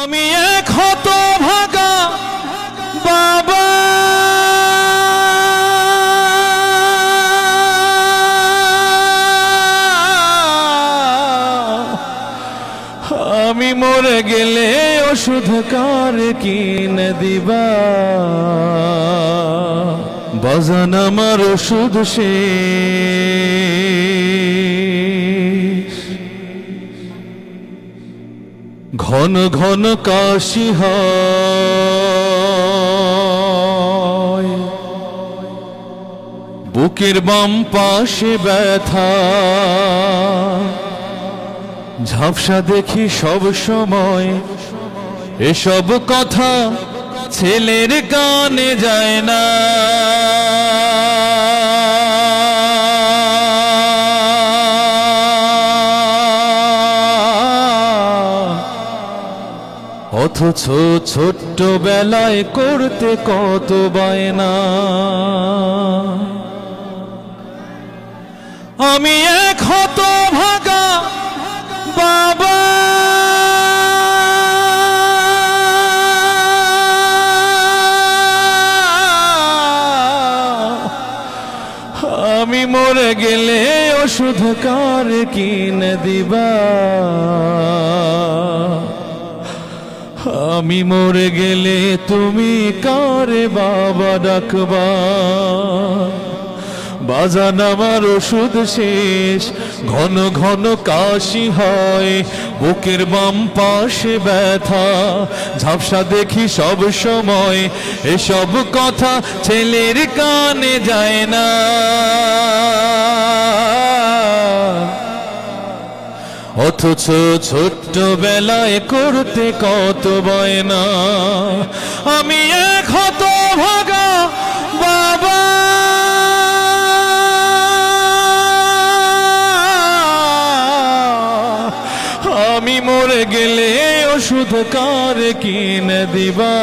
আমি এক হতভাগা বাবা, আমি মরে গেলে ওষুধ কার কিনে দিবা? বাজান আমার ওষুধ শেষ, ঘন ঘন কাশি হয়, বুকের বাম পাশে ব্যথা, ঝাপসা দেখি সব সময়। এসব কথা ছেলের কানে যায় না, অথচ ছোট্ট বেলায় করতে কত বায়না। আমি এক হতভাগা বাবা, আমি মরে গেলে ওষুধ কার কিনে দিবা? আমি মরে গেলে তুমি কারে বাবা ডাকবা? বাজান আমার ওষুধ শেষ, ঘন ঘন কাশি হয়, বুকের বাম পাশে ব্যথা, ঝাপসা দেখি সব সময়। এসব কথা ছেলের কানে যায় না, অথচ ছোট্ট বেলায় করতে কত বায়না। আমি এক হতভাগা বাবা, আমি মরে গেলে ওষুধ কার কিনে দিবা?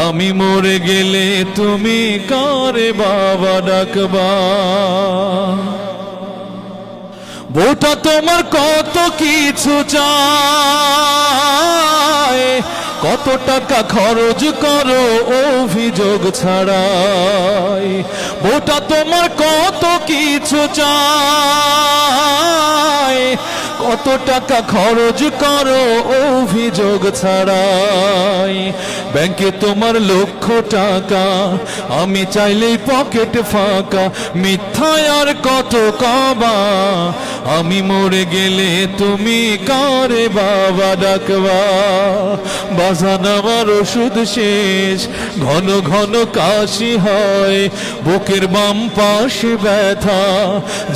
আমি মরে গেলে তুমি কারে বাবা ডাকবা? বউটা তোমার কত কিছু চায়, কত টাকা খরচ করো অভিযোগ ছাড়াই। বউটা তোমার কত কিছু চায়, কত টাকা খরচ করো অভিযোগ ছাড়াই। ব্যাংকে তোমার লক্ষ টাকা, আমি চাইলেই পকেট ফাঁকা। মিথ্যায় আর কত কবা? আমি মরে গেলে তুমি কারে বাবা ডাকবা? বাজান আমার ওষুধ শেষ, ঘন ঘন কাশি হয়, বুকের বাম পাশে ব্যথা,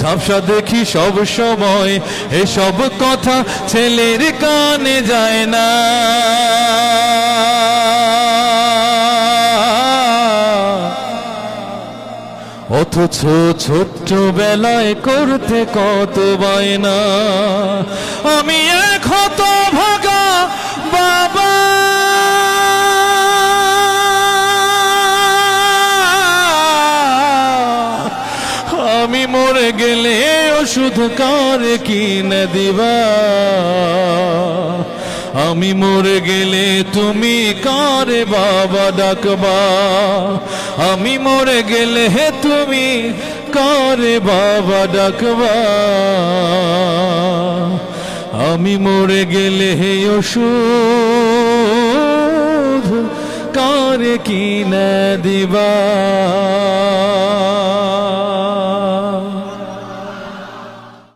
ঝাপসা দেখি সব সময়। এসব কথা ছেলের কানে যায় না, অথচ ছোট্ট বেলায় করতে কত বায়না। আমি এক হতভাগা বাবা, আমি মরে গেলে ওষুধ কার কিনে দিবা? আমি মরে গেলে তুমি কারে বাবা ডাকবা? আমি মরে গেলে তুমি কারে বাবা ডাকবা? আমি মরে গেলে ওষুধ কারে কিনে দিবা?